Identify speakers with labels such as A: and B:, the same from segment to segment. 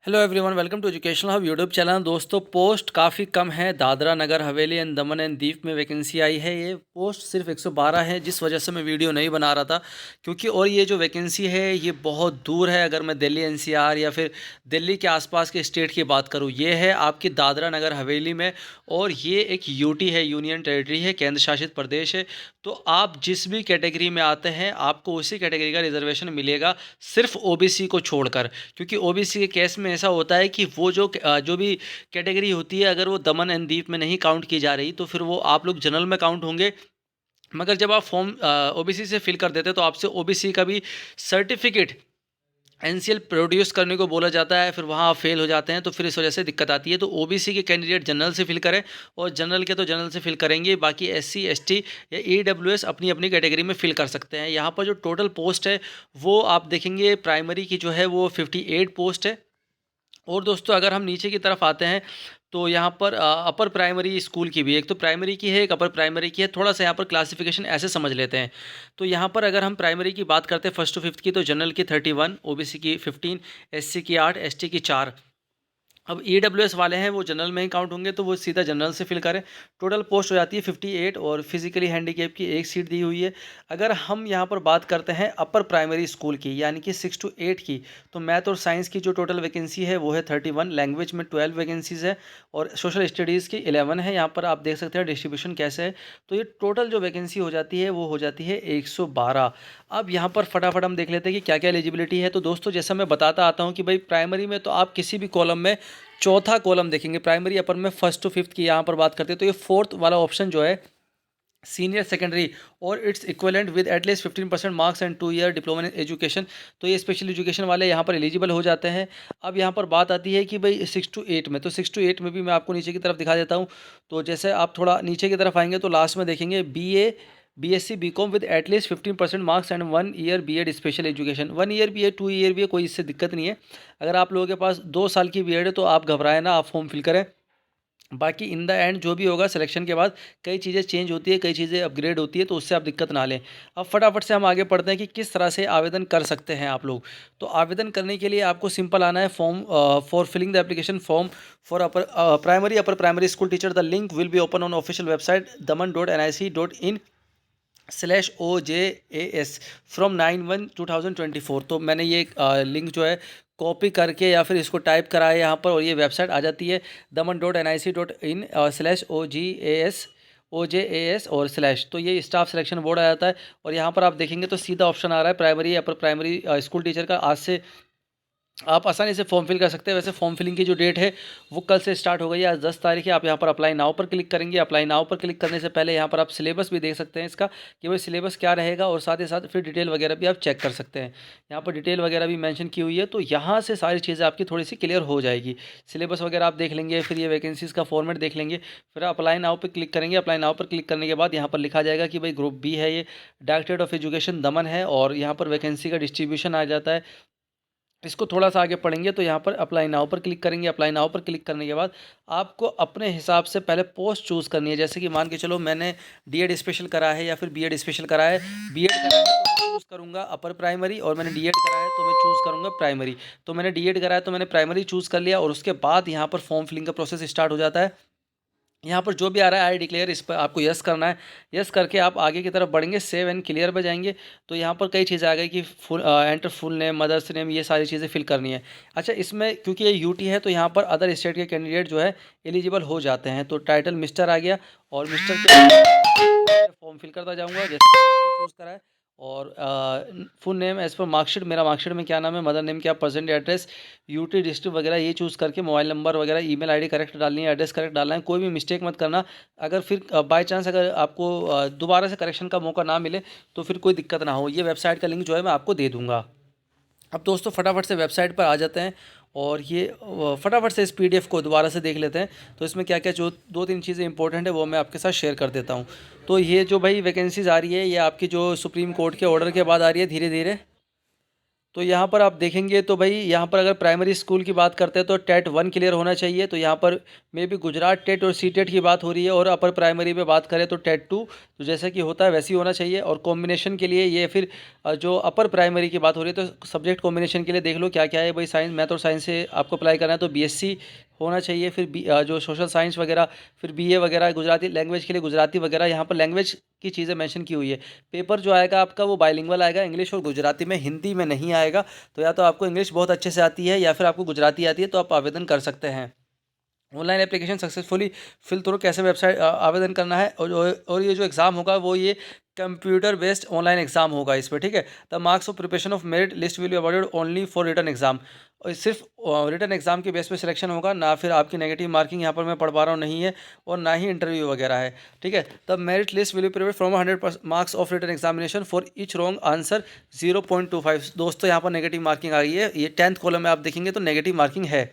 A: Hello everyone, welcome to educational hub YouTube channel. दोस्तों, post काफ़ी कम है। Dadra Nagar Haveli and Daman and Diu में वैकेंसी आई है। ये पोस्ट सिर्फ 112 है, जिस वजह से मैं वीडियो नहीं बना रहा था क्योंकि और ये जो वैकेंसी है ये बहुत दूर है। अगर मैं दिल्ली एनसीआर या फिर दिल्ली के आसपास के स्टेट की बात करूँ, ये है आपकी दादरा नगर हवेली में। और ये एक यूटी है, यूनियन टेरिटरी है, केंद्र शासित प्रदेश है। तो आप जिस भी कैटेगरी में आते हैं आपको उसी कैटेगरी का रिजर्वेशन मिलेगा, सिर्फ ओबीसी को छोड़कर। क्योंकि ओबीसी के केस में ऐसा होता है कि वो जो भी कैटेगरी होती है, अगर वो दमन एंड दीव में नहीं काउंट की जा रही तो फिर वो आप लोग जनरल में काउंट होंगे। मगर जब आप फॉर्म ओबीसी से फिल कर देते हैं तो आपसे ओबीसी का भी सर्टिफिकेट एनसीएल प्रोड्यूस करने को बोला जाता है। फिर वहाँ आप फेल हो जाते हैं तो फिर इस वजह से दिक्कत आती है। तो ओबीसी के कैंडिडेट जनरल से फिल करें, और जनरल के तो जनरल से फिल करेंगे। बाकी एससी एसटी या ईडब्ल्यूएस अपनी अपनी कैटेगरी में फिल कर सकते हैं। यहाँ पर जो टोटल पोस्ट है वो आप देखेंगे, प्राइमरी की जो है वो 58 पोस्ट है। और दोस्तों, अगर हम नीचे की तरफ आते हैं तो यहाँ पर अपर प्राइमरी स्कूल की भी, एक तो प्राइमरी की है, एक अपर प्राइमरी की है। थोड़ा सा यहाँ पर क्लासिफिकेशन ऐसे समझ लेते हैं। तो यहाँ पर अगर हम प्राइमरी की बात करते हैं फर्स्ट टू फिफ्थ की, तो जनरल की 31, ओबीसी की 15, एससी की 8, एसटी की 4। अब ईडब्ल्यूएस वाले हैं वो जनरल में ही काउंट होंगे, तो वो सीधा जनरल से फिल करें। टोटल पोस्ट हो जाती है 58, और फिजिकली हैंडीकैप की एक सीट दी हुई है। अगर हम यहाँ पर बात करते हैं अपर प्राइमरी स्कूल की, यानी कि 6 to 8 की, तो मैथ और साइंस की जो टोटल वैकेंसी है वो है 31, लैंग्वेज में 12 वैकेंसीज़ है, और सोशल स्टडीज़ की 11 है। यहाँ पर आप देख सकते हैं डिस्ट्रीब्यूशन कैसे है। तो ये टोटल जो वैकेंसी हो जाती है वो हो जाती है 112। अब यहाँ पर फटाफट हम देख लेते हैं कि क्या क्या एलिजिबिलिटी है। तो दोस्तों, जैसा मैं बताता आता हूँ कि भाई प्राइमरी में तो आप किसी भी कॉलम में चौथा कॉलम देखेंगे। प्राइमरी अपर में फर्स्ट टू फिफ्थ की यहाँ पर बात करते हैं तो ये फोर्थ वाला ऑप्शन जो है, सीनियर सेकेंडरी और it's equivalent with at least 15% marks and 2 year diploma in education, तो ये स्पेशल एजुकेशन वाले यहाँ पर एलिजिबल हो जाते हैं। अब यहाँ पर बात आती है कि भाई 6 to 8 में, तो 6 to 8 में भी मैं आपको नीचे की तरफ दिखा देता हूँ। तो जैसे आप थोड़ा नीचे की तरफ आएंगे तो लास्ट में देखेंगे BA, BSc BCom with at least 15% marks and 1 year BEd special education. 1 year भी है, 2 ईयर भी है, कोई इससे दिक्कत नहीं है। अगर आप लोगों के पास 2 साल की बीएड है तो आप घबराएं ना, आप फॉर्म फिल करें। बाकी इन द एंड जो भी होगा सिलेक्शन के बाद कई चीज़ें चेंज होती है, कई चीज़ें अपग्रेड होती है, तो उससे आप दिक्कत ना लें। अब फटाफट से हम आगे बढ़ते हैं कि किस तरह से आवेदन कर सकते हैं आप लोग। तो आवेदन करने के लिए आपको सिंपल आना है, form for filling the application form for upper primary upper primary school teacher. The link will be open on official website daman.nic.in/OJAS from 9/1/2024। तो मैंने ये लिंक जो है कॉपी करके या फिर इसको टाइप करा है यहाँ पर, और ये वेबसाइट आ जाती है daman.nic.in/OJAS और स्लैश, तो ये स्टाफ सिलेक्शन बोर्ड आ जाता है। और यहाँ पर आप देखेंगे तो सीधा ऑप्शन आ रहा है primary upper primary school teacher का। आज से आप आसानी से फॉर्म फिल कर सकते हैं। वैसे फॉर्म फिलिंग की जो डेट है वो कल से स्टार्ट हो गई है, आज 10 तारीख है। आप यहाँ पर अप्लाई नाउ पर क्लिक करेंगे। अप्लाई नाउ पर क्लिक करने से पहले यहाँ पर आप सिलेबस भी देख सकते हैं इसका, कि भाई सिलेबस क्या रहेगा, और साथ ही साथ फिर डिटेल वगैरह भी आप चेक कर सकते हैं। यहाँ पर डिटेल वगैरह भी मेंशन की हुई है, तो यहाँ से सारी चीज़ें आपकी थोड़ी सी क्लियर हो जाएगी। सिलेबस वगैरह आप देख लेंगे, फिर ये वैकेंसीज़ का फॉर्मेट देख लेंगे, फिर अप्लाई नाउ पर क्लिक करेंगे। अप्लाई नाउ पर क्लिक करने के बाद यहाँ पर लिखा जाएगा कि भाई ग्रुप बी है, ये डायरेक्टरेट ऑफ एजुकेशन दमन है, और यहाँ पर वैकेंसी का डिस्ट्रीब्यूशन आ जाता है। इसको थोड़ा सा आगे पढ़ेंगे तो यहाँ पर अप्लाई नाउ पर क्लिक करेंगे। अप्लाई नाउ पर क्लिक करने के बाद आपको अपने हिसाब से पहले पोस्ट चूज़ करनी है। जैसे कि मान के चलो मैंने डीएड स्पेशल करा है या फिर बीएड स्पेशल करा है। बीएड करा है तो मैं चूज़ करूँगा अपर प्राइमरी, और मैंने डीएड करा है तो मैं चूज़ करूँगा प्राइमरी। तो मैंने डीएड करा है तो मैंने प्राइमरी चूज़ कर लिया, और उसके बाद यहाँ पर फॉर्म फिलिंग का प्रोसेस स्टार्ट हो जाता है। यहाँ पर जो भी आ रहा है आई डिक्लेयर, इस पर आपको यस करना है। यस करके आप आगे की तरफ बढ़ेंगे, सेव एंड क्लियर पे जाएंगे। तो यहाँ पर कई चीज़ें आ गई कि full enter full name, mother's name, ये सारी चीज़ें फिल करनी है। अच्छा, इसमें क्योंकि ये यूटी है तो यहाँ पर अदर स्टेट के कैंडिडेट जो है एलिजिबल हो जाते हैं। तो टाइटल मिस्टर आ गया, और मिस्टर के फॉर्म फिल करता जाऊँगा जैसे चूज़ करा है। और full name as per marksheet, मेरा मार्कशीट में क्या नाम है, मदर नेम क्या, प्रेजेंट एड्रेस, यूटी डिस्ट्रिक्ट वगैरह ये चूज़ करके, मोबाइल नंबर वगैरह, ईमेल आईडी करेक्ट डालनी है, एड्रेस करेक्ट डालना है, कोई भी मिस्टेक मत करना। अगर फिर बाय चांस अगर आपको दोबारा से करेक्शन का मौका ना मिले तो फिर कोई दिक्कत ना हो। ये वेबसाइट का लिंक जो है मैं आपको दे दूँगा। अब दोस्तों फटाफट से वेबसाइट पर आ जाते हैं, और ये फटाफट से इस पीडीएफ को दोबारा से देख लेते हैं। तो इसमें क्या क्या जो 2-3 चीज़ें इंपॉर्टेंट है वो मैं आपके साथ शेयर कर देता हूँ। तो ये जो भाई वैकेंसीज़ आ रही है ये आपकी जो सुप्रीम कोर्ट के ऑर्डर के बाद आ रही है धीरे धीरे। तो यहाँ पर आप देखेंगे तो भाई यहाँ पर अगर प्राइमरी स्कूल की बात करते हैं तो टेट 1 क्लियर होना चाहिए। तो यहाँ पर मे बी गुजरात टेट और सी टेट की बात हो रही है, और अपर प्राइमरी में बात करें तो टेट 2, तो जैसा कि होता है वैसे ही होना चाहिए। और कॉम्बिनेशन के लिए ये फिर जो अपर प्राइमरी की बात हो रही है तो सब्जेक्ट कॉम्बिनेशन के लिए देख लो क्या क्या है भाई। साइंस, मैथ और साइंस से आपको अप्लाई करना है तो बीएससी होना चाहिए। फिर जो सोशल साइंस वगैरह, फिर बीए वगैरह, गुजराती लैंग्वेज के लिए गुजराती वगैरह, यहाँ पर लैंग्वेज की चीज़ें मेंशन की हुई है। पेपर जो आएगा आपका वो बाइलिंगुअल आएगा, इंग्लिश और गुजराती में, हिंदी में नहीं आएगा। तो या तो आपको इंग्लिश बहुत अच्छे से आती है या फिर आपको गुजराती आती है तो आप आवेदन कर सकते हैं। Online application successfully fill through, कैसे वेबसाइट आवेदन करना है, और ये जो एग्ज़ाम होगा वो ये कंप्यूटर बेस्ड ऑनलाइन एग्जाम होगा इस पर, ठीक है। The marks of preparation of merit list will be awarded only for written exam, और सिर्फ रिटन एग्जाम के बेस पे सिलेक्शन होगा, ना फिर आपकी नेगेटिव मार्किंग यहाँ पर मैं पढ़ पा रहा हूँ नहीं है, और ना ही इंटरव्यू वगैरह है, ठीक है। The merit list will be prepared from 100 marks of written examination for each wrong answer 0.25। दोस्तों यहाँ पर नेगेटिव मार्किंग आ गई है, ये 10th कॉलम में आप देखेंगे तो नेगेटिव मार्किंग है।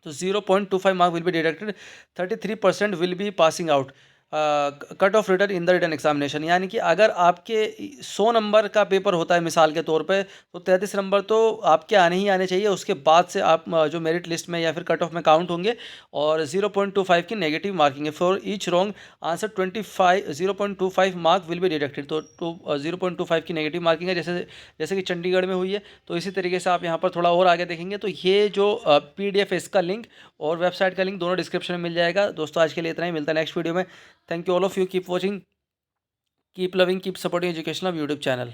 A: तो 0.25 mark will be deducted, 33% will be passing out, cut off return in the return examination. यानी कि अगर आपके 100 नंबर का पेपर होता है मिसाल के तौर पे, तो 33 नंबर तो आपके आने ही आने चाहिए, उसके बाद से आप जो मेरिट लिस्ट में या फिर कट ऑफ में काउंट होंगे। और 0.25 की नेगेटिव मार्किंग है। For each wrong answer 0.25 mark will be deducted. तो 0.25 की नेगेटिव मार्किंग है, जैसे जैसे कि चंडीगढ़ में हुई है। तो इसी तरीके से आप यहाँ पर थोड़ा और आगे देखेंगे तो ये जो PDF है इसका लिंक और वेबसाइट का लिंक दोनों डिस्क्रिप्शन में मिल जाएगा। दोस्तों आज के लिए इतना ही, मिलता है नेक्स्ट वीडियो में। Thank you all of you. Keep watching, keep loving, keep supporting educational YouTube channel.